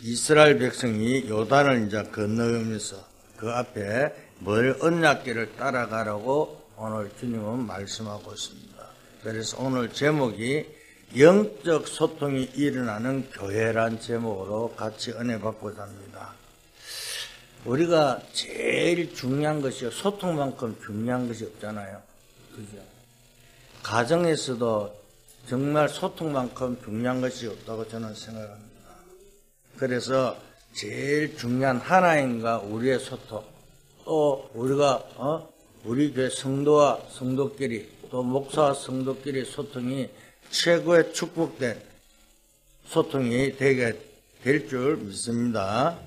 이스라엘 백성이 요단을 이제 건너면서 그 앞에 뭘 언약궤를 따라가라고 오늘 주님은 말씀하고 있습니다. 그래서 오늘 제목이 영적 소통이 일어나는 교회란 제목으로 같이 은혜 받고자 합니다. 우리가 제일 중요한 것이 소통만큼 중요한 것이 없잖아요. 그죠? 가정에서도 정말 소통만큼 중요한 것이 없다고 저는 생각합니다. 그래서 제일 중요한 하나님과 우리의 소통, 또 우리가 우리 교회 성도와 성도끼리, 또 목사와 성도끼리 소통이 최고의 축복된 소통이 되게 될 줄 믿습니다.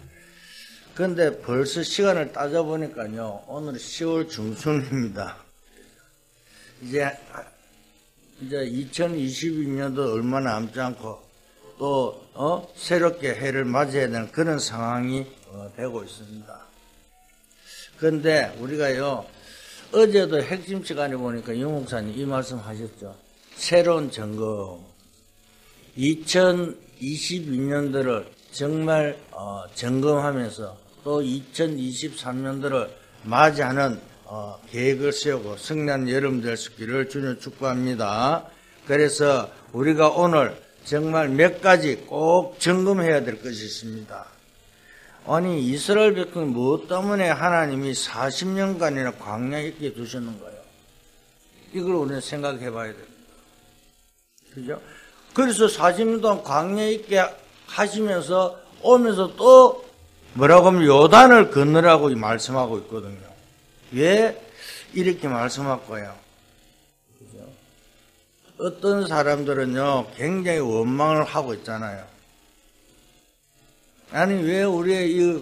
그런데 벌써 시간을 따져보니까요, 오늘 10월 중순입니다. 이제 2022년도 얼마 남지 않고 또 새롭게 해를 맞이해야 되는 그런 상황이 되고 있습니다. 그런데 우리가요, 어제도 핵심 시간에 보니까 유 목사님 이 말씀 하셨죠. 새로운 점검. 2022년도를 정말 점검하면서 또 2023년도를 맞이하는 계획을 세우고 승리한 여름 될 수 있기를 주님 축복합니다. 그래서 우리가 오늘 정말 몇 가지 꼭 점검해야 될 것이 있습니다. 아니, 이스라엘 백성이 무엇 때문에 하나님이 40년간이나 광야에 있게 두셨는 거예요? 이걸 우리는 생각해 봐야 됩니다. 그죠? 그래서 40년 동안 광야에 있게 하시면서 오면서 또 뭐라고 하면 요단을 건너라고 말씀하고 있거든요. 왜 이렇게 말씀할 거예요? 그죠? 어떤 사람들은요, 굉장히 원망을 하고 있잖아요. 아니, 왜 우리의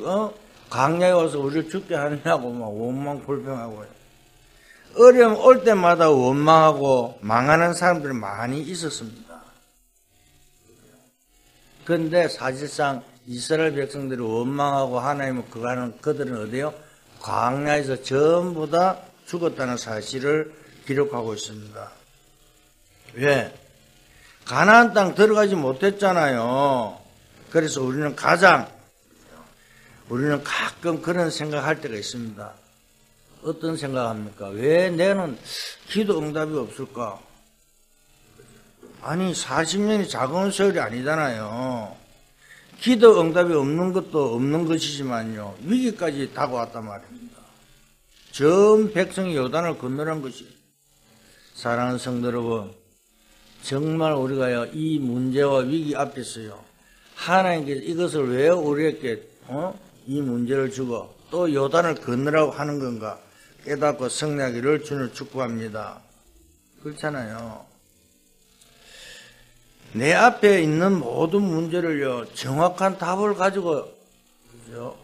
광야에 와서 우리를 죽게 하느냐고 막 원망 불평하고요. 어려움 올 때마다 원망하고 망하는 사람들이 많이 있었습니다. 그런데 사실상 이스라엘 백성들이 원망하고 하나님을 그들은 어디요? 광야에서 전부 다 죽었다는 사실을 기록하고 있습니다. 왜? 가나안 땅 들어가지 못했잖아요. 그래서 우리는 가끔 그런 생각할 때가 있습니다. 어떤 생각합니까? 왜 내는 기도 응답이 없을까? 아니, 40년이 작은 세월이 아니잖아요. 기도 응답이 없는 것도 없는 것이지만요, 위기까지 다가왔단 말입니다. 전 백성이 요단을 건너란 것이. 사랑하는 성도 여러분, 정말 우리가요, 이 문제와 위기 앞에서요, 하나님께서 이것을 왜 우리에게 이 문제를 주고 또 요단을 건너라고 하는 건가 깨닫고 승리하기를 주님 축복합니다. 그렇잖아요. 내 앞에 있는 모든 문제를요, 정확한 답을 가지고 그죠?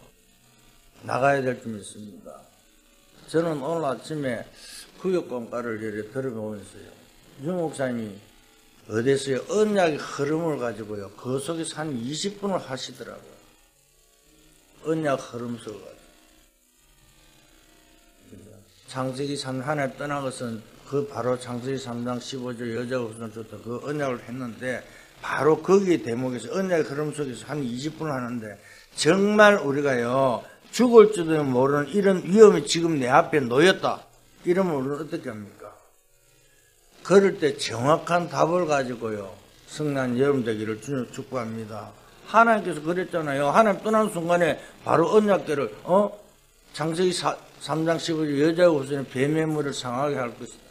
나가야 될 줄 믿습니다. 저는 오늘 아침에 구역공과를 이렇게 들어보면서요, 유 목사님이 어디서요, 언약의 흐름을 가지고요, 그 속에서 한 20분을 하시더라고요. 언약 흐름 속을 가지고. 창세기 3장 하나님 떠난 것은 그 바로 창세기 3장 15절 여자가 우선 줬다 그 언약을 했는데, 바로 거기에 대목에서 언약의 흐름 속에서 한 20분을 하는데, 정말 우리가요, 죽을지도 모르는 이런 위험이 지금 내 앞에 놓였다. 이러면 우리는 어떻게 합니까? 그럴 때 정확한 답을 가지고요, 승리한 여름 되기를 주님 축복합니다. 하나님께서 그랬잖아요. 하나님 떠난 순간에 바로 언약궤를 창세기 3장 15절 여자의 후손이 뱀의 물을 상하게 할 것이다.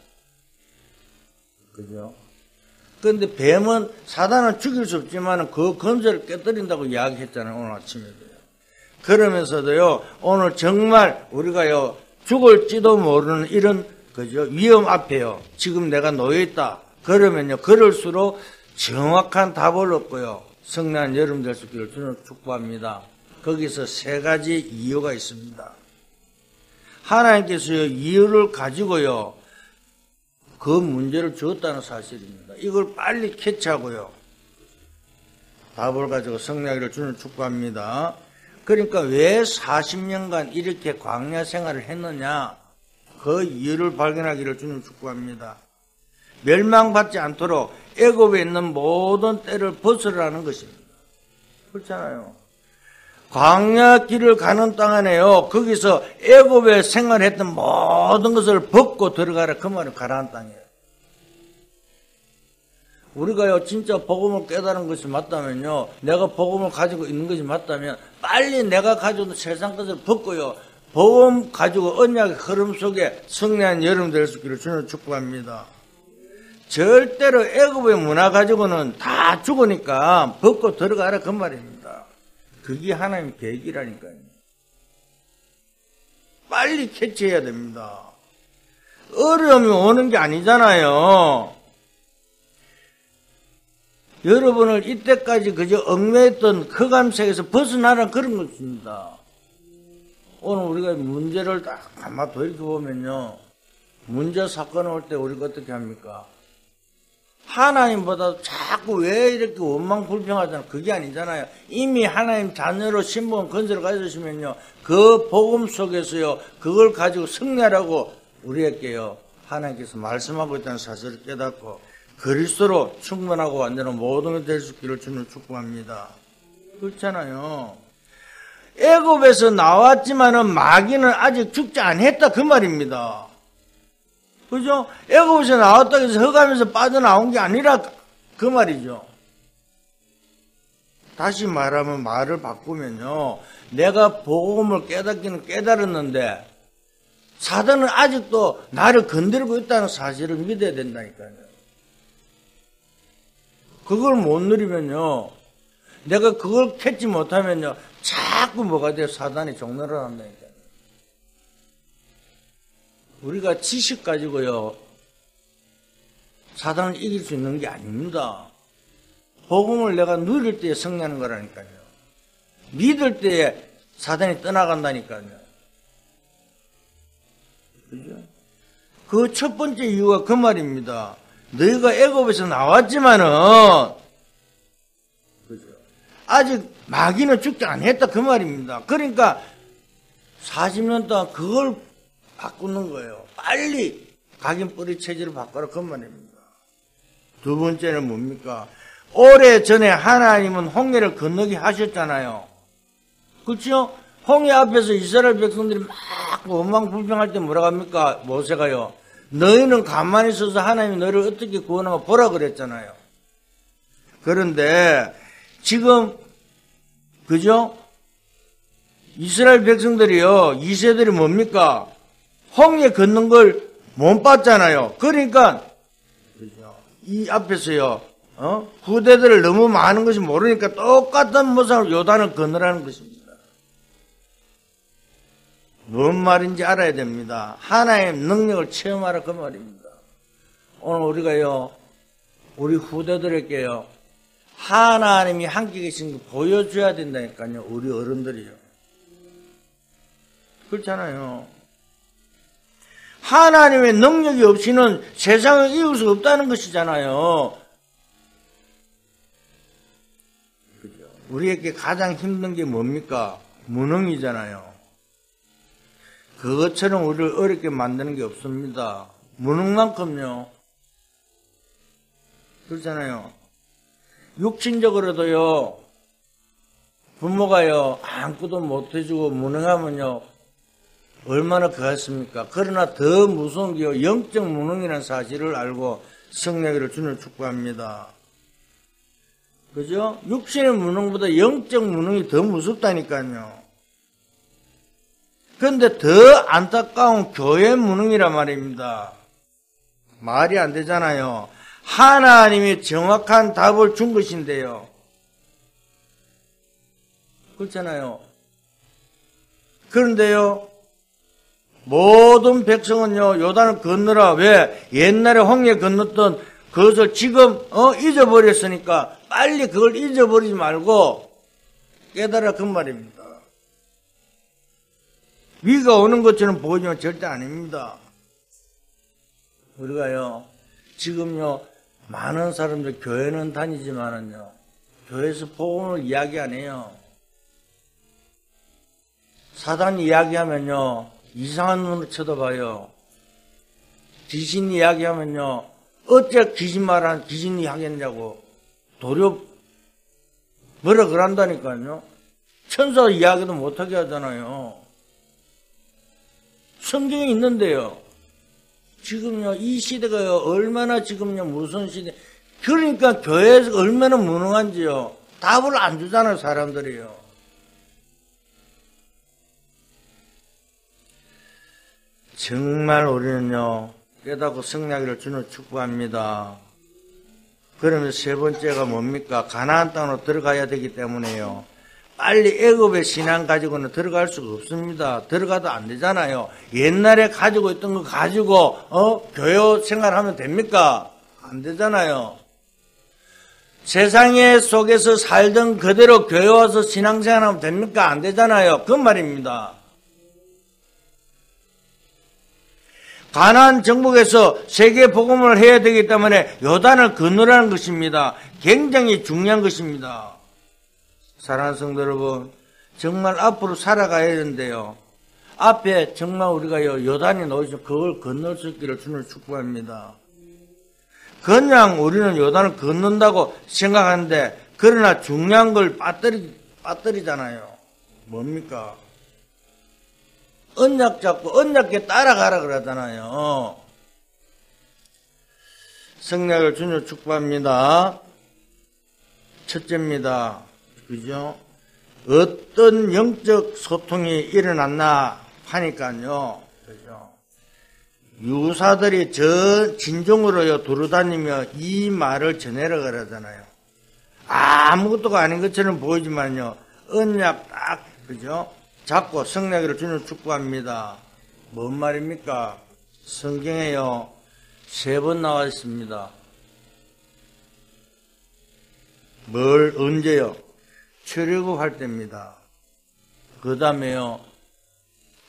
그죠? 그런데 뱀은, 사단은 죽일 수 없지만 그 건설을 깨뜨린다고 이야기했잖아요, 오늘 아침에도요. 그러면서도요, 오늘 정말 우리가요, 죽을지도 모르는 이런, 그죠? 위험 앞에요, 지금 내가 놓여있다. 그러면요, 그럴수록 정확한 답을 얻고요, 승리한 여름 될 수 있기를 주님 축복합니다. 거기서 세 가지 이유가 있습니다. 하나님께서요, 이유를 가지고요, 그 문제를 주었다는 사실입니다. 이걸 빨리 캐치하고요, 답을 가지고 승리하기를 주님 축복합니다. 그러니까 왜 40년간 이렇게 광야 생활을 했느냐, 그 이유를 발견하기를 주님 축복합니다. 멸망받지 않도록 애굽에 있는 모든 때를 벗으라는 것입니다. 그렇잖아요. 광야 길을 가는 땅 안에요. 거기서 애굽에 생활했던 모든 것을 벗고 들어가라. 그 말은 가라앉은 땅이에요. 우리가요, 진짜 복음을 깨달은 것이 맞다면요, 내가 복음을 가지고 있는 것이 맞다면, 빨리 내가 가지고 있는 세상 것을 벗고요, 복음 가지고 언약의 흐름 속에 승리한 여름 될 수 있기를 주님 축복합니다. 절대로 애굽의 문화 가지고는 다 죽으니까 벗고 들어가라. 그 말입니다. 그게 하나님의 계획이라니까요. 빨리 캐치해야 됩니다. 어려움이 오는 게 아니잖아요. 여러분을 이때까지 그저 얽매였던 흑암색에서 벗어나라 그런 것입니다. 오늘 우리가 문제를 딱 가만 돌이켜보면요. 문제 사건 올 때 우리가 어떻게 합니까? 하나님보다 자꾸 왜 이렇게 원망불평하잖아요. 그게 아니잖아요. 이미 하나님 자녀로 신분 건설을 가지시면요. 그 복음 속에서요. 그걸 가지고 승리하라고 우리에게요. 하나님께서 말씀하고 있다는 사실을 깨닫고 그리스도로 충만하고 완전한 모든 게 될 수 있기를 주님 축복합니다. 그렇잖아요. 애굽에서 나왔지만은 마귀는 아직 죽지 않았다 그 말입니다. 그죠? 애굽에서 나왔다고 해서 흑암에서 빠져나온 게 아니라 그 말이죠. 다시 말하면 말을 바꾸면요. 내가 복음을 깨닫기는 깨달았는데 사단은 아직도 나를 건드리고 있다는 사실을 믿어야 된다니까요. 그걸 못 누리면요. 내가 그걸 캐치 못하면요. 자꾸 뭐가 돼요? 사단이 종노를 한다니까요. 우리가 지식 가지고요. 사단을 이길 수 있는 게 아닙니다. 복음을 내가 누릴 때에 승리하는 거라니까요. 믿을 때에 사단이 떠나간다니까요. 그죠? 그 첫 번째 이유가 그 말입니다. 너희가 애굽에서 나왔지만은 그죠? 아직 마귀는 죽지 않았다 그 말입니다. 그러니까 40년 동안 그걸 바꾸는 거예요. 빨리 각인 뿌리 체질을 바꿔라 그 말입니다. 두 번째는 뭡니까? 오래전에 하나님은 홍해를 건너게 하셨잖아요. 그렇죠? 홍해 앞에서 이스라엘 백성들이 막 원망불평할 때 뭐라고 합니까? 모세가요. 너희는 가만히 있어서 하나님이 너희를 어떻게 구원하고 보라 그랬잖아요. 그런데 지금 그죠? 이스라엘 백성들이요. 2세들이 뭡니까? 홍해 걷는 걸 못 봤잖아요. 그러니까 그죠? 이 앞에서요. 후대들을 너무 많은 것이 모르니까 똑같은 모습으로 요단을 건너라는 것입니다. 뭔 말인지 알아야 됩니다. 하나님의 능력을 체험하라 그 말입니다. 오늘 우리가요, 우리 후대들에게요, 하나님이 함께 계신 거 보여줘야 된다니까요, 우리 어른들이요. 그렇잖아요. 하나님의 능력이 없이는 세상을 이길 수 없다는 것이잖아요. 그죠? 우리에게 가장 힘든 게 뭡니까? 무능이잖아요. 그것처럼 우리를 어렵게 만드는 게 없습니다. 무능만큼요. 그렇잖아요. 육신적으로도요, 부모가요, 아무것도 못해주고 무능하면요, 얼마나 그렇습니까? 그러나 더 무서운 게요, 영적 무능이라는 사실을 알고 승리하기를 주님을 축복합니다. 그죠? 육신의 무능보다 영적 무능이 더 무섭다니까요. 그런데 더 안타까운 교회 무능이란 말입니다. 말이 안 되잖아요. 하나님이 정확한 답을 준 것인데요. 그렇잖아요. 그런데요, 모든 백성은요, 요단을 건너라. 왜? 옛날에 홍해 건넜던 그것을 지금 잊어버렸으니까 빨리 그걸 잊어버리지 말고 깨달아 그 말입니다. 위가 오는 것처럼 보이지만 절대 아닙니다. 우리가요, 지금요, 많은 사람들 교회는 다니지만은요, 교회에서 복음을 이야기 안 해요. 사단이 이야기하면요, 이상한 눈으로 쳐다봐요. 귀신 이야기하면요, 어째 귀신말한 귀신이 하겠냐고, 도려, 뭐라 그런다니까요. 천사 이야기도 못하게 하잖아요. 성경에 있는데요. 지금요, 이 시대가요, 얼마나 지금요, 무서운 시대. 그러니까 교회에서 얼마나 무능한지요. 답을 안 주잖아요, 사람들이요. 정말 우리는요, 깨닫고 승리하기를 주는 축복합니다. 그러면 세 번째가 뭡니까? 가나안 땅으로 들어가야 되기 때문에요. 빨리 애굽의 신앙 가지고는 들어갈 수가 없습니다. 들어가도 안 되잖아요. 옛날에 가지고 있던 거 가지고 교회 생활하면 됩니까? 안 되잖아요. 세상의 속에서 살던 그대로 교회 와서 신앙생활하면 됩니까? 안 되잖아요. 그 말입니다. 가나안 정복에서 세계 복음을 해야 되기 때문에 요단을 건너라는 것입니다. 굉장히 중요한 것입니다. 사랑하는 성도 여러분, 정말 앞으로 살아가야 되는데요. 앞에 정말 우리가 요단이 놓이죠. 그걸 건널 수 있기를 주님을 축복합니다. 그냥 우리는 요단을 건넌다고 생각하는데, 그러나 중요한 걸 빠뜨리잖아요. 뭡니까? 언약 잡고 언약에 따라가라 그러잖아요. 성령을 주님 축복합니다. 첫째입니다. 그죠? 어떤 영적 소통이 일어났나 하니까요. 그죠? 유사들이 저 진종으로요 두루다니며 이 말을 전해라 그러잖아요. 아무것도 아닌 것처럼 보이지만요. 언약 딱, 그죠? 잡고 성령으로 주님 축복합니다. 뭔 말입니까? 성경에요 3번 나와 있습니다. 뭘 언제요? 출애굽할 때입니다. 그 다음에요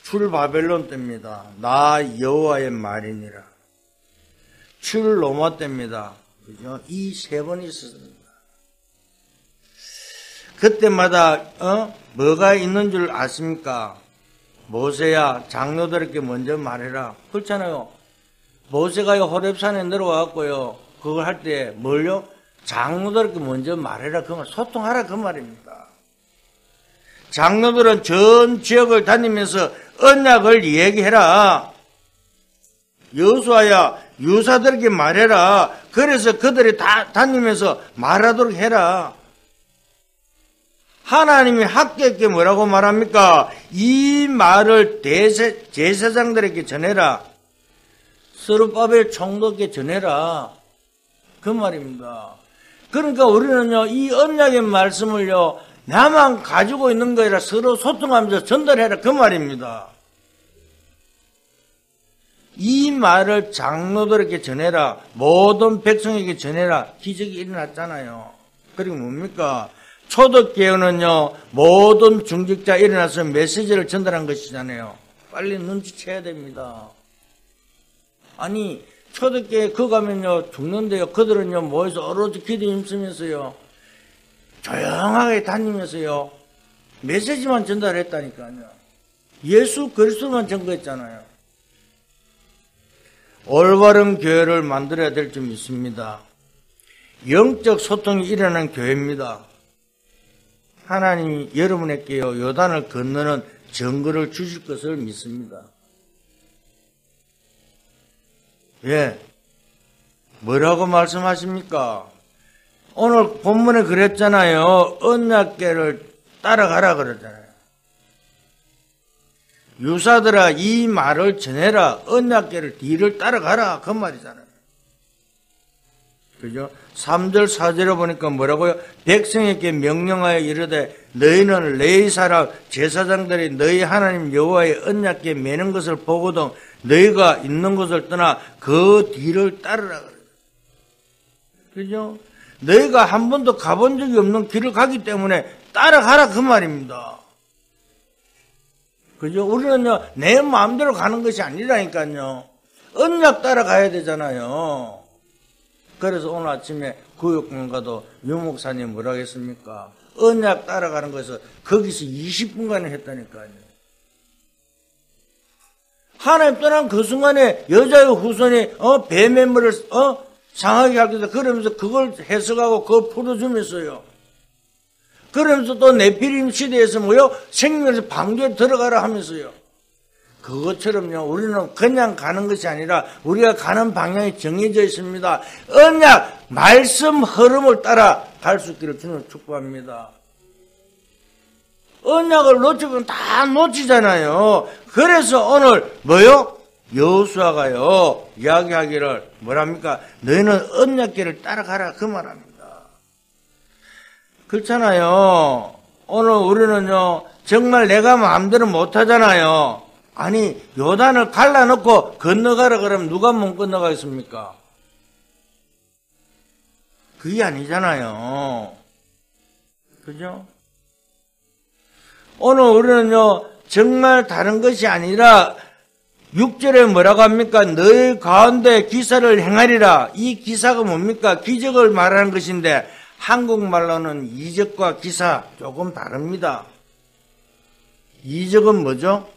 출바벨론 때입니다. 나 여호와의 말이니라. 출로마 때입니다. 그죠? 이 3번이 있었습니다. 그때마다 뭐가 있는 줄 아십니까? 모세야 장로들에게 먼저 말해라. 그렇잖아요. 모세가 호렙산에 내려와갖고요 그걸 할 때 뭘요? 장로들에게 먼저 말해라. 그 말 소통하라 그 말입니다. 장로들은 전 지역을 다니면서 언약을 얘기해라. 여호수아야 유사들에게 말해라. 그래서 그들이 다 다니면서 말하도록 해라. 하나님이 학교에게 뭐라고 말합니까? 이 말을 제사장들에게 전해라. 스룹바벨 총독에게 전해라. 그 말입니다. 그러니까 우리는요, 이 언약의 말씀을요, 나만 가지고 있는 거 아니라 서로 소통하면서 전달해라. 그 말입니다. 이 말을 장로들에게 전해라. 모든 백성에게 전해라. 기적이 일어났잖아요. 그리고 뭡니까? 초대교회는요 모든 중직자 일어나서 메시지를 전달한 것이잖아요. 빨리 눈치채야 됩니다. 아니 초대교회 그 가면요 죽는데요 그들은요 모여서 오로지 기도 힘쓰면서요 조용하게 다니면서요 메시지만 전달했다니까요. 예수 그리스도만 증거했잖아요. 올바른 교회를 만들어야 될 점 있습니다. 영적 소통이 일어나는 교회입니다. 하나님이 여러분에게요 요단을 건너는 증거를 주실 것을 믿습니다. 예, 뭐라고 말씀하십니까? 오늘 본문에 그랬잖아요. 언약궤를 따라가라 그러잖아요. 유사들아 이 말을 전해라. 언약궤를 뒤를 따라가라 그 말이잖아요. 그죠? 3절 4절에 보니까 뭐라고요? 백성에게 명령하여 이르되 너희는 레위 사람 제사장들이 너희 하나님 여호와의 언약궤 매는 것을 보거든 너희가 있는 곳을 떠나 그 뒤를 따르라 그래요. 그죠? 너희가 한 번도 가본 적이 없는 길을 가기 때문에 따라가라 그 말입니다. 그죠? 우리는요 내 마음대로 가는 것이 아니라니까요. 언약 따라가야 되잖아요. 그래서 오늘 아침에 구역공가도 유목사님 뭐라고 했습니까? 언약 따라가는 거에서 거기서 20분간을 했다니까요. 하나님 떠난 그 순간에 여자의 후손이 뱀매물을 상하게 하겠다 그러면서 그걸 해석하고 그걸 풀어주면서요. 그러면서 또 네피림 시대에서 뭐요? 생명에서 방주에 들어가라 하면서요. 그것처럼요, 우리는 그냥 가는 것이 아니라 우리가 가는 방향이 정해져 있습니다. 언약, 말씀 흐름을 따라 갈 수 있기를 주님 축복합니다. 언약을 놓치면 다 놓치잖아요. 그래서 오늘 뭐요? 여호수아가요 이야기하기를 뭐랍니까? 너희는 언약궤를 따라가라 그 말합니다. 그렇잖아요. 오늘 우리는요 정말 내가 마음대로 못하잖아요. 아니 요단을 갈라놓고 건너가라 그러면 누가 못 건너가겠습니까? 그게 아니잖아요. 그죠? 오늘 우리는요 정말 다른 것이 아니라 6절에 뭐라고 합니까? 너희 가운데 기사를 행하리라. 이 기사가 뭡니까? 기적을 말하는 것인데 한국말로는 이적과 기사 조금 다릅니다. 이적은 뭐죠?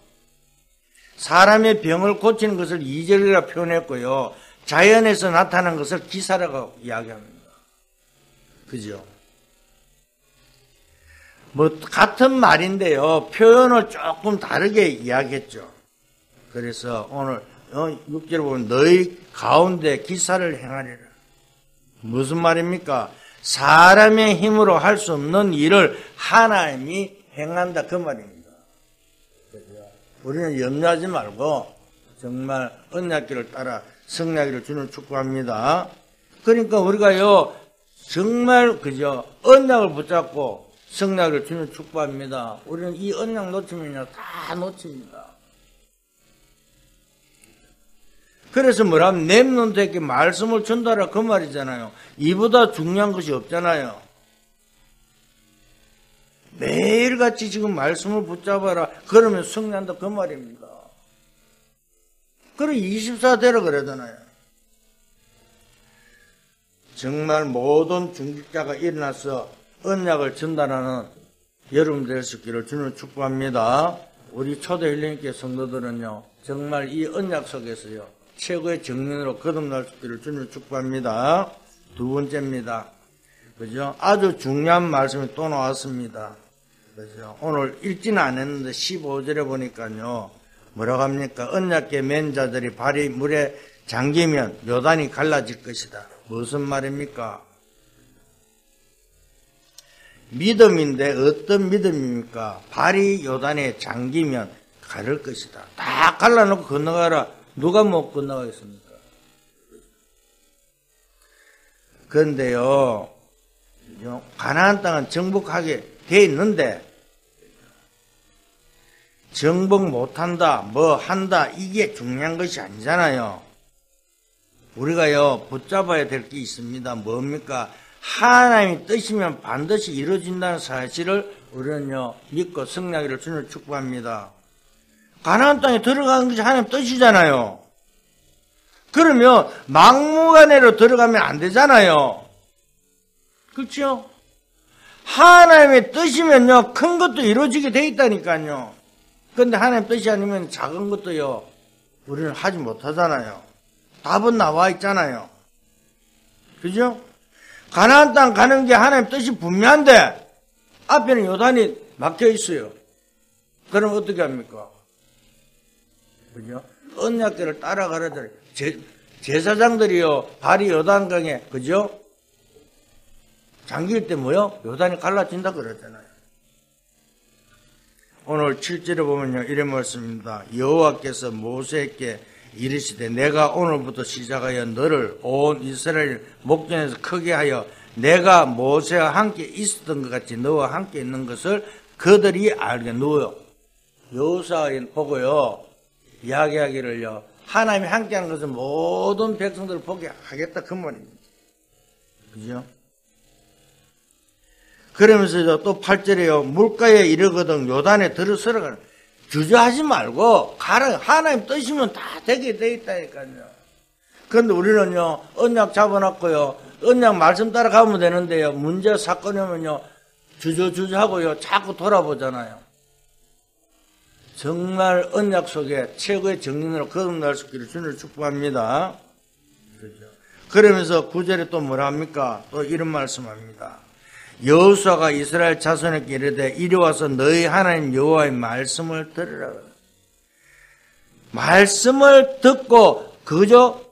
사람의 병을 고치는 것을 이적이라 표현했고요. 자연에서 나타난 것을 기사라고 이야기합니다. 그죠? 뭐 같은 말인데요. 표현을 조금 다르게 이야기했죠. 그래서 오늘 6절에 보면 너희 가운데 기사를 행하리라. 무슨 말입니까? 사람의 힘으로 할 수 없는 일을 하나님이 행한다 그 말입니다. 우리는 염려하지 말고 정말 언약궤를 따라 승리하기를 주님 축복합니다. 그러니까 우리가요 정말 그저 언약을 붙잡고 승리하기를 주님 축복합니다. 우리는 이 언약 놓치면요 다 놓칩니다. 그래서 뭐라면 렘넌트에게 말씀을 전달하라 그 말이잖아요. 이보다 중요한 것이 없잖아요. 매일같이 지금 말씀을 붙잡아라 그러면 승리한다 그 말입니다. 그래 24대라 그러잖아요. 정말 모든 중직자가 일어나서 언약을 전달하는 여러분 될 수 있기를 주님 축복합니다. 우리 초대 힐링교회 성도들은요 정말 이 언약 속에서요 최고의 정면으로 거듭날 수 있기를 주님 축복합니다. 두 번째입니다. 그죠? 아주 중요한 말씀이 또 나왔습니다. 그죠? 오늘 읽지는 않았는데 15절에 보니까요. 뭐라고 합니까? 언약궤 맨 자들이 발이 물에 잠기면 요단이 갈라질 것이다. 무슨 말입니까? 믿음인데 어떤 믿음입니까? 발이 요단에 잠기면 가를 것이다. 다 갈라놓고 건너가라. 누가 못 건너가겠습니까? 그런데요, 가나안 땅은 정복하게 돼 있는데 정복 못한다, 뭐 한다 이게 중요한 것이 아니잖아요. 우리가요 붙잡아야 될 게 있습니다. 뭡니까? 하나님의 뜻이면 반드시 이루어진다는 사실을 우리는요 믿고 승리하기를 주님 축복합니다. 가나안 땅에 들어가는 것이 하나님 뜻이잖아요. 그러면 막무가내로 들어가면 안 되잖아요. 그렇죠? 하나님의 뜻이면요 큰 것도 이루어지게 돼 있다니까요. 그런데 하나님 뜻이 아니면 작은 것도요 우리는 하지 못하잖아요. 답은 나와 있잖아요. 그죠? 가나안 땅 가는 게 하나님 뜻이 분명한데 앞에는 요단이 막혀 있어요. 그럼 어떻게 합니까? 그죠? 언약궤를 따라가라더니 제사장들이요 발이 요단강에 그죠? 잠길 때 뭐요? 요단이 갈라진다 그러잖아요. 오늘 7절에 보면요 이런 말씀입니다. 여호와께서 모세에게 이르시되 내가 오늘부터 시작하여 너를 온 이스라엘 목전에서 크게 하여 내가 모세와 함께 있었던 것 같이 너와 함께 있는 것을 그들이 알게. 누워요 여호수아 보고요 이야기하기를요 하나님이 함께하는 것을 모든 백성들을 보게 하겠다 그 말입니다. 그죠? 그러면서 또 8절에요 물가에 이르거든 요단에 들어서가라. 주저하지 말고 가라. 하나님 뜻이면 다 되게 돼 있다니까요. 그런데 우리는요 언약 잡아놨고요 언약 말씀 따라가면 되는데요 문제 사건이 오면요 주저하고요 자꾸 돌아보잖아요. 정말 언약 속에 최고의 정인으로 거듭날 수 있기를 주님을 축복합니다. 그러죠. 그러면서 9절에 또 뭐라 합니까? 또 이런 말씀합니다. 여호수아가 이스라엘 자손에게 이르되 이리 와서 너희 하나님 여호와의 말씀을 들으라. 말씀을 듣고 그저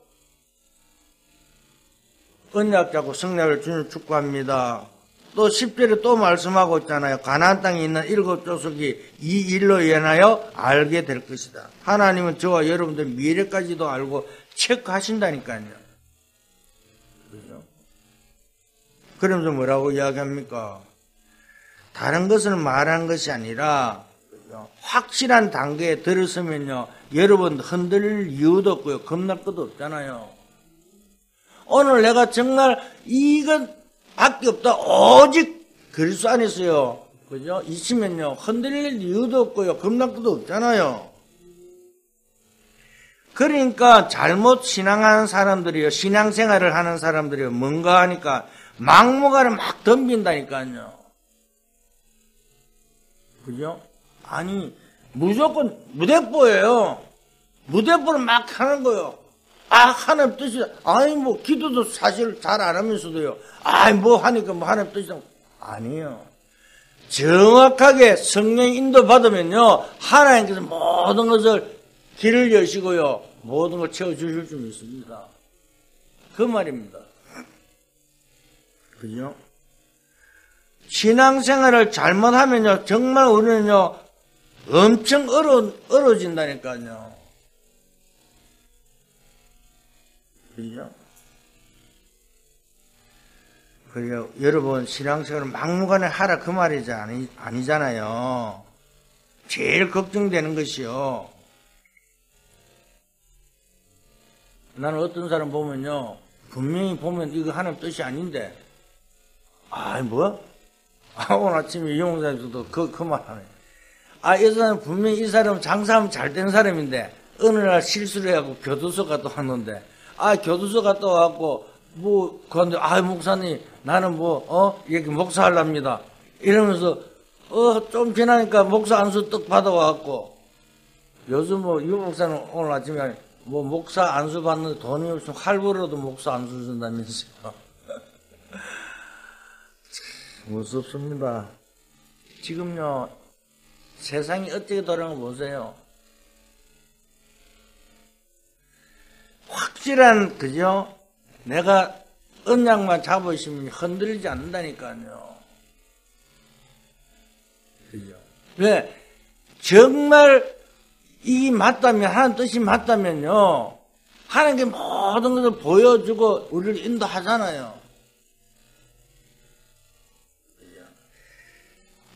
언약 잡고 승리를 주는 축구합니다. 또 10절에 또 말씀하고 있잖아요. 가나안 땅에 있는 7 족속이 이 일로 인하여 알게 될 것이다. 하나님은 저와 여러분들 미래까지도 알고 체크하신다니까요. 그죠? 그러면서 뭐라고 이야기합니까? 다른 것을 말한 것이 아니라 확실한 단계에 들었으면요, 여러분 흔들릴 이유도 없고요, 겁날 것도 없잖아요. 오늘 내가 정말 이건 밖에 없다, 오직 그리스도 안에서요, 그죠? 있으면요, 흔들릴 이유도 없고요, 겁날 것도 없잖아요. 그러니까 잘못 신앙하는 사람들이요, 신앙생활을 하는 사람들이요, 뭔가 하니까 막무가내 막 덤빈다니까요. 그죠? 아니, 무조건 무대뽀예요. 무대뽀를 막 하는 거예요. 아, 하나님 뜻이다. 아니, 뭐, 기도도 사실 잘 안 하면서도요. 아이, 뭐 하니까 뭐 하나님 뜻이다. 아니에요. 정확하게 성령 인도 받으면요, 하나님께서 모든 것을 길을 여시고요, 모든 걸 채워주실 줄 믿습니다. 그 말입니다. 그죠? 신앙생활을 잘못하면요, 정말 우리는요, 엄청 어려워진다니까요. 그죠? 그래요. 여러분, 신앙생활을 막무가내 하라 그 말이지 아니잖아요. 제일 걱정되는 것이요. 나는 어떤 사람 보면요, 분명히 보면 이거 하나님 뜻이 아닌데, 아이, 뭐야? 오늘 아침에 이용사님도 그 말 하네. 이 사람 분명히 이 사람은 장사하면 잘 된 사람인데, 어느 날 실수를 해갖고 교도소 갔다 왔는데, 교도소 갔다 와갖고, 그런데, 목사님, 나는 여기 목사하랍니다. 이러면서, 좀 지나니까 목사 안수 떡 받아와갖고, 요즘 이 목사는 오늘 아침에 목사 안수 받는데 돈이 없으면 할부로도 목사 안수 준다면서요. 무섭습니다. 지금요, 세상이 어떻게 돌아가는 거 보세요. 확실한, 그죠? 내가 언약만 잡으시면 흔들리지 않는다니까요. 그죠? 왜? 정말 이 맞다면, 하나님 뜻이 맞다면요, 하나님께 모든 것을 보여주고 우리를 인도하잖아요.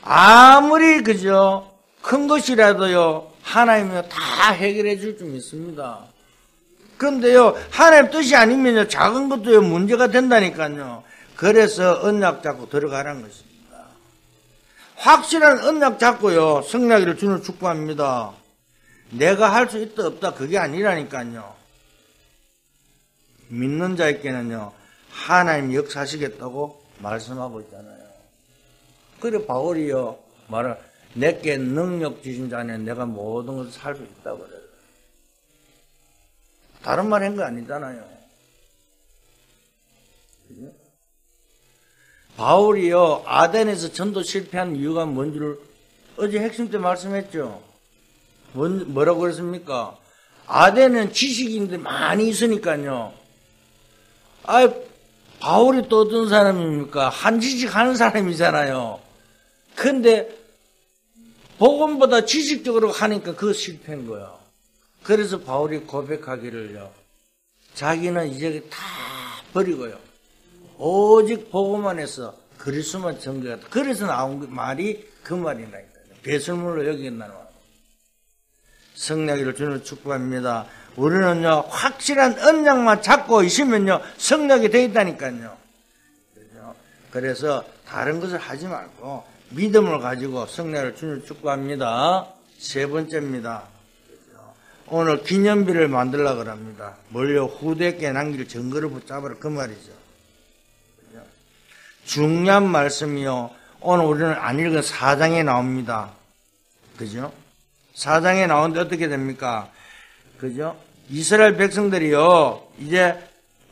아무리 그죠? 큰 것이라도요, 하나님이 다 해결해 줄 줄 믿습니다. 그런데요, 하나님 뜻이 아니면요, 작은 것도요, 문제가 된다니까요. 그래서 언약 잡고 들어가라는 것입니다. 확실한 언약 잡고요, 승리하기를 주는 축복합니다. 내가 할 수 있다 없다 그게 아니라니까요. 믿는 자에게는요, 하나님 역사하시겠다고 말씀하고 있잖아요. 그래 바울이요, 내게 능력 주신 자는 내가 모든 것을 살 수 있다고 그래요. 다른 말 한 거 아니잖아요. 그죠? 바울이요, 아덴에서 전도 실패한 이유가 뭔지를 어제 핵심 때 말씀했죠. 뭐라고 그랬습니까? 아덴은 지식인들 많이 있으니까요. 바울이 또 어떤 사람입니까? 한지식 하는 사람이잖아요. 근데 복음보다 지식적으로 하니까 그거 실패한 거예요. 그래서 바울이 고백하기를요, 자기는 이제 다 버리고요, 오직 복음만 해서 그리스도만 전개하다. 그래서 나온 말이 그 말이라니까요. 배설물로 여기겠나는 말. 성령기를 주는 축복합니다. 우리는요, 확실한 언약만 잡고 있으면요, 성령이 되어 있다니까요. 그래서 다른 것을 하지 말고 믿음을 가지고 성령을 주는 축복합니다. 세 번째입니다. 오늘 기념비를 만들려고 합니다. 뭘요? 후대께 남길 증거를 붙잡으라 그 말이죠. 중요한 말씀이요, 오늘 우리는 안 읽은 4장에 나옵니다. 그죠? 4장에 나오는데 어떻게 됩니까? 그죠? 이스라엘 백성들이요, 이제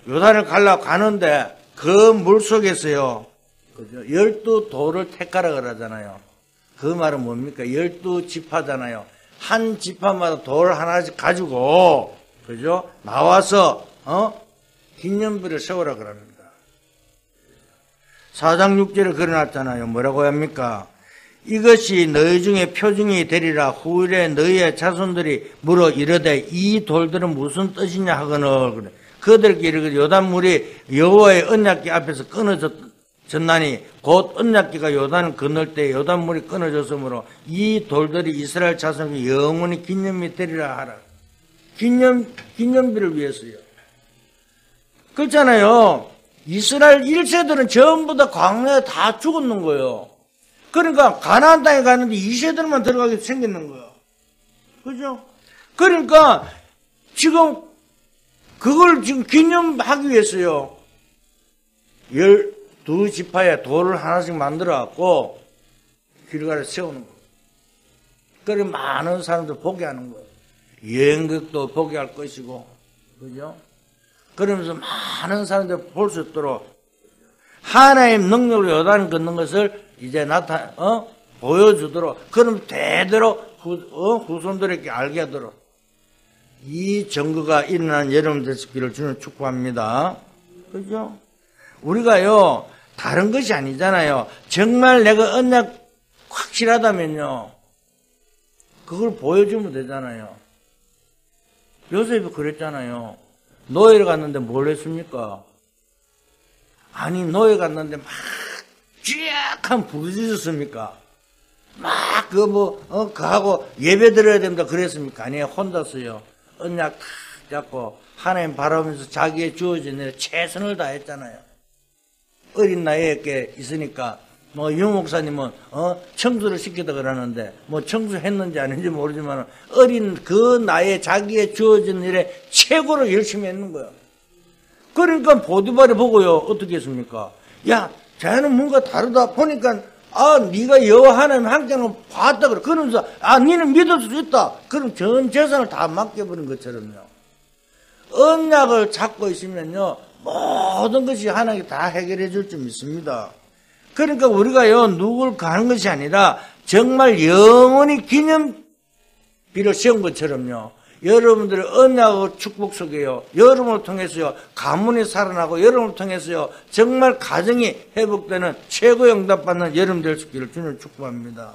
요단을 가려고 가는데 그 물 속에서요, 그죠? 12돌을 택하라 그러잖아요. 그 말은 뭡니까? 12지파잖아요. 한 지파마다 돌 하나씩 가지고, 그죠? 나와서, 기념비를 세우라 그럽니다. 4장 6절에 그려놨잖아요. 뭐라고 합니까? 이것이 너희 중에 표징이 되리라. 후일에 너희의 자손들이 물어 이르되 이 돌들은 무슨 뜻이냐 하거늘. 그래. 그들께 이르되 요단물이 여호와의 언약궤 앞에서 끊어졌나니 곧 언약궤가 요단을 건널 때 요단물이 끊어졌으므로 이 돌들이 이스라엘 자손에게 영원히 기념이 되리라 하라. 기념비를 위해서요. 그렇잖아요. 이스라엘 1세들은 전부 다 광야에 다 죽었는 거예요. 그러니까 가나안 땅에 가는데 2세들만 들어가게 생겼는 거예요. 그죠? 그러니까 지금 그걸 지금 기념하기 위해서요. 12지파에 돌을 하나씩 만들어 갖고 길가에 세우는 거예요. 그래 많은 사람들 보게 하는 거예요. 여행객도 보게 할 것이고, 그죠? 그러면서 많은 사람들 볼 수 있도록 하나님 능력으로 요단을 걷는 것을 이제 보여주도록, 그럼 대대로 후손들에게 알게 하도록 이 증거가 일어난 여러분 되시기를 주님 축복합니다. 그죠? 우리가요, 다른 것이 아니잖아요. 정말 내가 언약 확실하다면요, 그걸 보여주면 되잖아요. 요셉이 그랬잖아요. 노예를 갔는데 뭘 했습니까? 아니, 노예 갔는데 막 쥐약한 부르짖었습니까? 막 그하고 예배 드려야 된다 그랬습니까? 아니에요. 혼자서요. 언약 탁 잡고 하나님 바라보면서 자기의 주어진 일에 최선을 다했잖아요. 어린 나이에 이렇게 있으니까 유 목사님은 청소를 시키다 그러는데 청소했는지 아닌지 모르지만 어린 그 나이에 자기의 주어진 일에 최고로 열심히 했는 거예요. 그러니까 보디발이 보고요, 어떻게 했습니까? 야, 자네는 뭔가 다르다. 보니까 네가 여호와 하나님 함께하는 거 봤다 그래. 그러면서 니는 믿을 수 있다. 그럼 전 재산을 다 맡겨버린 것처럼요. 언약을 잡고 있으면요, 모든 것이 하나님이 다 해결해 줄 줄 믿습니다. 그러니까 우리가요, 누굴 가는 것이 아니라 정말 영원히 기념비를 세운 것처럼요, 여러분들의 언약의 축복 속에요, 여러분을 통해서요, 가문이 살아나고 여러분을 통해서요, 정말 가정이 회복되는 최고의 응답받는 여러분 될 수 있기를 주님 축복합니다.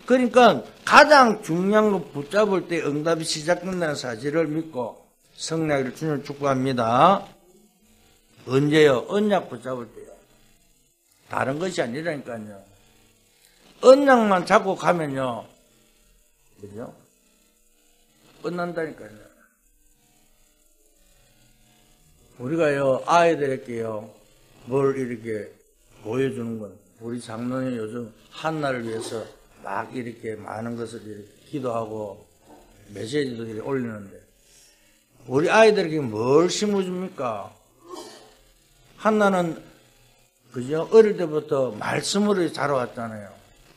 그러니까 가장 중요한 거 붙잡을 때 응답이 시작된다는 사실을 믿고 성령을 주님 축복합니다. 언제요? 언약 붙잡을 때요. 다른 것이 아니라니까요. 언약만 잡고 가면요, 그죠? 끝난다니까요. 우리가요, 아이들에게요, 뭘 이렇게 보여주는 건, 우리 장로님 요즘 한나를 위해서 막 이렇게 많은 것을 이렇게 기도하고 메시지도 이렇게 올리는데, 우리 아이들에게 뭘 심어줍니까? 한나는, 그죠? 어릴 때부터 말씀으로 자라왔잖아요.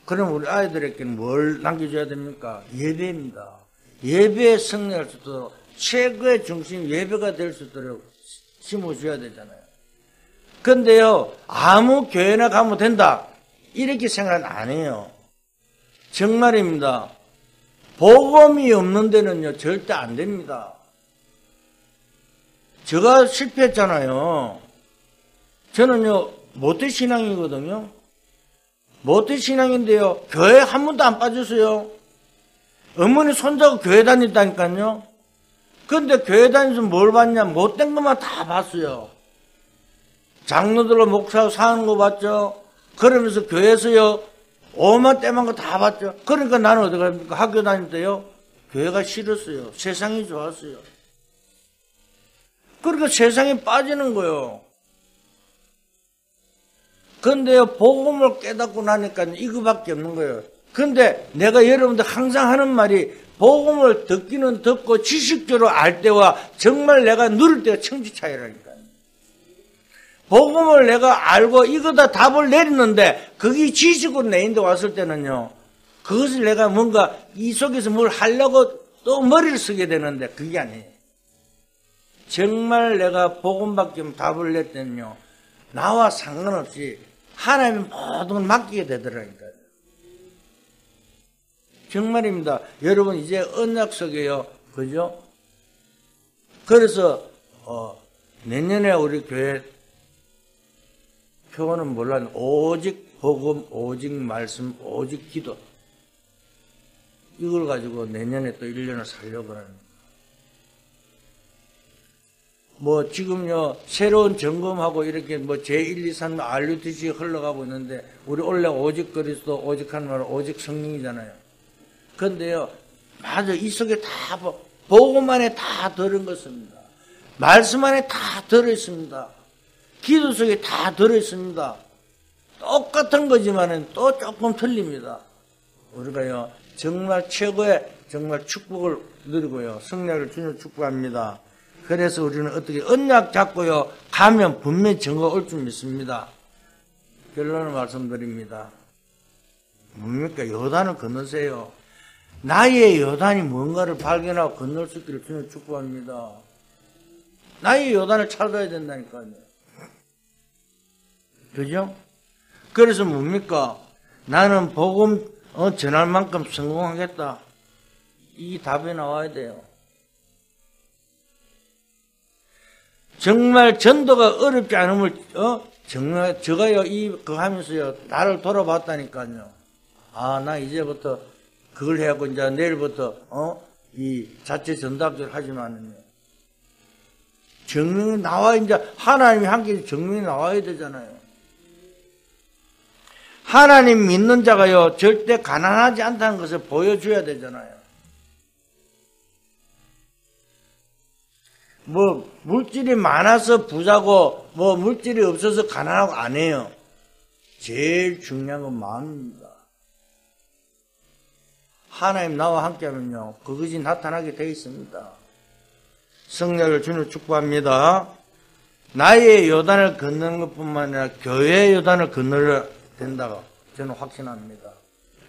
그럼 우리 아이들에게는 뭘 남겨줘야 됩니까? 예배입니다. 예배에 승리할 수 있도록, 최고의 중심 예배가 될 수 있도록 심어줘야 되잖아요. 근데요, 아무 교회나 가면 된다, 이렇게 생각 안 해요. 정말입니다. 복음이 없는 데는요, 절대 안 됩니다. 제가 실패했잖아요. 저는요, 모태신앙이거든요. 모태신앙인데요, 교회 한 번도 안 빠졌어요. 어머니 손자가 교회 다녔다니까요. 근데 교회 다니면서 뭘 봤냐? 못된 것만 다 봤어요. 장로들로 목사하고 사는 거 봤죠. 그러면서 교회에서요, 오만 때만 거 다 봤죠. 그러니까 나는 어디 갑니까? 학교 다닐 때요, 교회가 싫었어요. 세상이 좋았어요. 그러니까 세상에 빠지는 거예요. 근데요, 복음을 깨닫고 나니까 이거밖에 없는 거예요. 근데 내가 여러분들 항상 하는 말이, 복음을 듣기는 듣고 지식적으로 알 때와 정말 내가 누릴 때가 천지 차이라니까요. 복음을 내가 알고 이거다 답을 내리는데, 그게 지식으로 내 인데 왔을 때는요, 그것을 내가 뭔가 이 속에서 뭘 하려고 또 머리를 쓰게 되는데, 그게 아니에요. 정말 내가 복음밖에 답을 낼 때는요, 나와 상관없이 하나님이 모든 걸 맡기게 되더라니까요. 정말입니다. 여러분 이제 언약 속에요. 그죠? 그래서 내년에 우리 교회 표어는 몰라. 오직 복음, 오직 말씀, 오직 기도. 이걸 가지고 내년에 또 1년을 살려고 합니다. 뭐 지금요 새로운 점검하고 이렇게 뭐 제1, 2, 3 RUTC 흘러가고 있는데 우리 원래 오직 그리스도, 오직 하는 말은 오직 성령이잖아요. 그런데요 맞아 이 속에 다 복음 안에 다 들은 것입니다. 말씀 안에 다 들어있습니다. 기도 속에 다 들어있습니다. 똑같은 거지만은 또 조금 틀립니다. 우리가요 정말 최고의 정말 축복을 누리고요 승리를 주님 축복합니다. 그래서 우리는 어떻게 언약 잡고요 가면 분명히 증거가 올 줄 믿습니다. 결론을 말씀드립니다. 뭡니까? 요단을 건너세요. 나의 요단이 뭔가를 발견하고 건널 수 있기를 주님 축복합니다. 나의 요단을 찾아야 된다니까요. 그죠? 그래서 뭡니까? 나는 복음 전할 만큼 성공하겠다. 이 답이 나와야 돼요. 정말 전도가 어렵지 않음을 정말 제가요 그거 하면서요 나를 돌아봤다니까요. 아, 나 이제부터 그걸 해갖고 이제 내일부터 이 자체 전답을 하지만은요. 증명이 나와 이제 하나님이 함께 증명이 나와야 되잖아요. 하나님 믿는 자가요 절대 가난하지 않다는 것을 보여줘야 되잖아요. 뭐 물질이 많아서 부자고 뭐 물질이 없어서 가난하고 안 해요. 제일 중요한 건 마음입니다. 하나님 나와 함께하면요 그것이 나타나게 되어 있습니다. 성령을 주님 축복합니다. 나의 요단을 건너는 것뿐만 아니라 교회의 요단을 건너야 된다고 저는 확신합니다.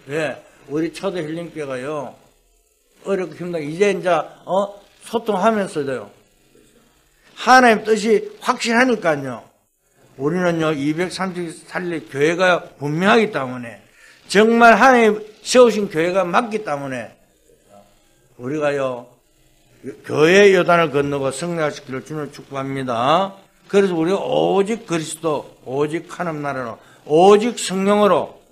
왜? 우리 초대 힐링교회가요 어렵고 힘들게 이제 소통하면서도요 하나님 뜻이 확실하니까요. 우리는요 230살리 교회가 분명하기 때문에 정말 하나님 세우신 교회가 맞기 때문에 우리가요 교회의 요단을 건너고 승리하시기를 주님을 축복합니다. 그래서 우리가 오직 그리스도, 오직 하나님 나라로, 오직 성령으로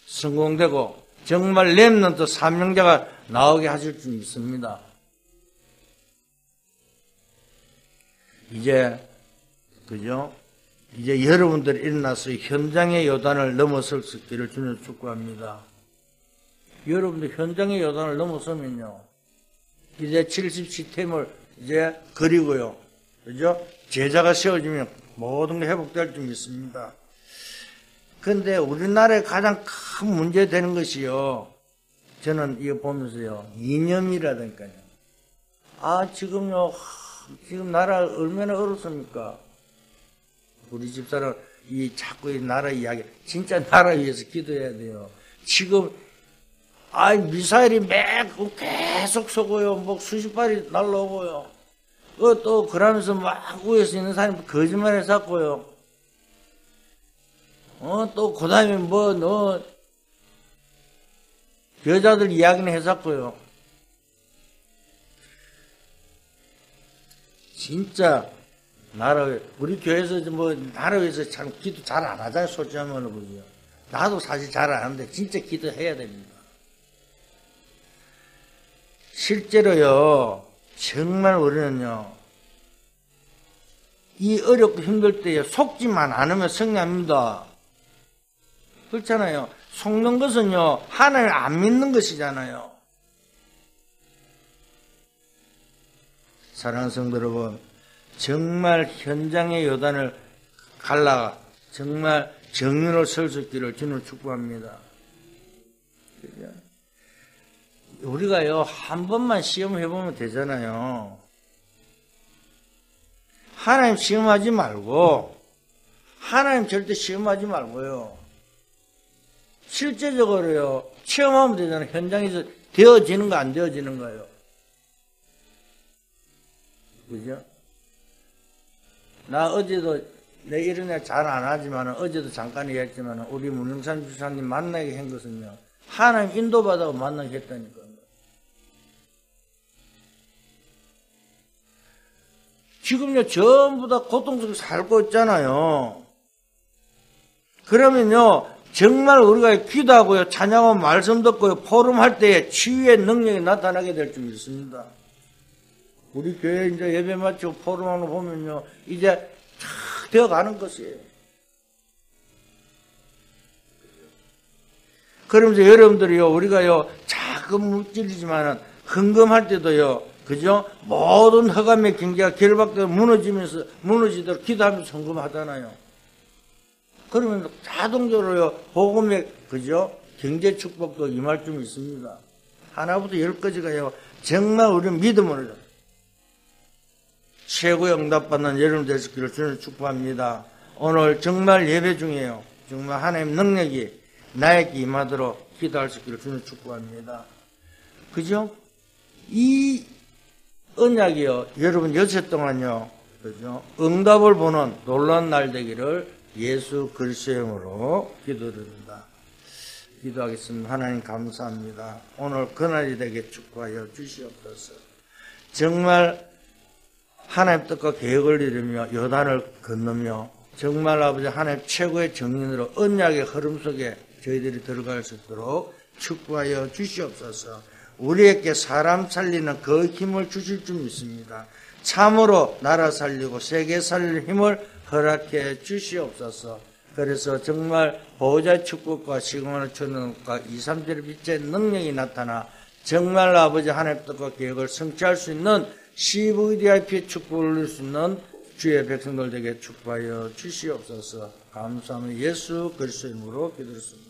성공되고 정말 렘넌트 사명자가 나오게 하실 줄 믿습니다. 그죠? 이제 여러분들이 일어나서 현장의 요단을 넘어설 수 있기를 주님 축복합니다. 여러분들 현장의 요단을 넘어서면요. 이제 70 시스템을 이제 그리고요. 그죠? 제자가 세워지면 모든 게 회복될 줄 믿습니다. 그런데 우리나라의 가장 큰 문제 되는 것이요. 저는 이거 보면서요. 이념이라든가요. 지금 나라 얼마나 어렵습니까? 우리 집사람 자꾸 이 나라 이야기 진짜 나라 위해서 기도해야 돼요. 지금 미사일이 계속 쏘고요. 뭐 수십 발이 날라오고요. 또 그러면서 막 위에서 있는 사람이 거짓말 해서고요. 또 그다음에 여자들 이야기는 해서고요. 진짜 우리 교회에서 나라 위해서 참 기도 잘 안 하잖아요. 솔직히 하면 그죠. 나도 사실 잘 안 하는데 진짜 기도해야 됩니다. 실제로요, 정말 우리는요, 이 어렵고 힘들 때에 속지만 않으면 승리합니다. 그렇잖아요. 속는 것은요, 하나님을 안 믿는 것이잖아요. 사랑하는 성도 여러분, 정말 현장의 요단을 갈라 정말 정의로 설 수 있기를 주님을 축복합니다. 그죠? 우리가요 한 번만 시험해보면 되잖아요. 하나님 시험하지 말고 하나님 절대 시험하지 말고요. 실제적으로요 체험하면 되잖아요. 현장에서 되어지는 거 안 되어지는 거예요. 그죠? 나 어제도 내 이런 애 잘 안 하지만 어제도 잠깐 얘기했지만 우리 문영산 주사님 만나게 한 것은요. 하나님 인도받아서 만나게 했다니까요. 지금요 전부 다 고통 속에 살고 있잖아요. 그러면요 정말 우리가 기도하고요 찬양하고 말씀 듣고요 포럼할 때에 치유의 능력이 나타나게 될 줄 믿습니다. 우리 교회 이제 예배 마치고 포럼하는 거 보면요 이제 탁 되어가는 것이에요. 그러면서 여러분들이요 우리가요 작은 물질이지만은 헌금할 때도요 그죠? 모든 허감의 경계가 결박되어 무너지도록 기도하면서 헌금하잖아요. 그러면 자동적으로요, 복음의, 그죠? 경제 축복도 임할 줄 믿습니다. 하나부터 10까지가요, 정말 우리 믿음으로 최고의 응답받는 여러분 되시기를 주님 축복합니다. 오늘 정말 예배 중에요. 정말 하나님 능력이 나에게 임하도록 기도할 수 있기를 주님 축복합니다. 그죠? 이 언약이요, 여러분 여섯 동안요, 그죠? 응답을 보는 놀라운 날 되기를 예수 그리스도의 이름으로 기도드립니다. 기도하겠습니다. 하나님 감사합니다. 오늘 그날이 되게 축복하여 주시옵소서. 정말 하나님 뜻과 계획을 이루며 요단을 건너며 정말 아버지 하나님 최고의 정인으로 언약의 흐름 속에 저희들이 들어갈 수 있도록 축복하여 주시옵소서. 우리에게 사람 살리는 그 힘을 주실 줄 믿습니다. 참으로 나라 살리고 세계 살릴 힘을 허락해 주시옵소서. 그래서 정말 보호자의 축복과 시공하는 천국과 2, 3절의 빛의 능력이 나타나 정말 아버지 하나님 뜻과 계획을 성취할 수 있는 CVDIP의 축복을 누릴 수 있는 주의 백성들 되게 축복하여 주시옵소서. 감사합니다. 예수 그리스도 이름으로 기도했습니다.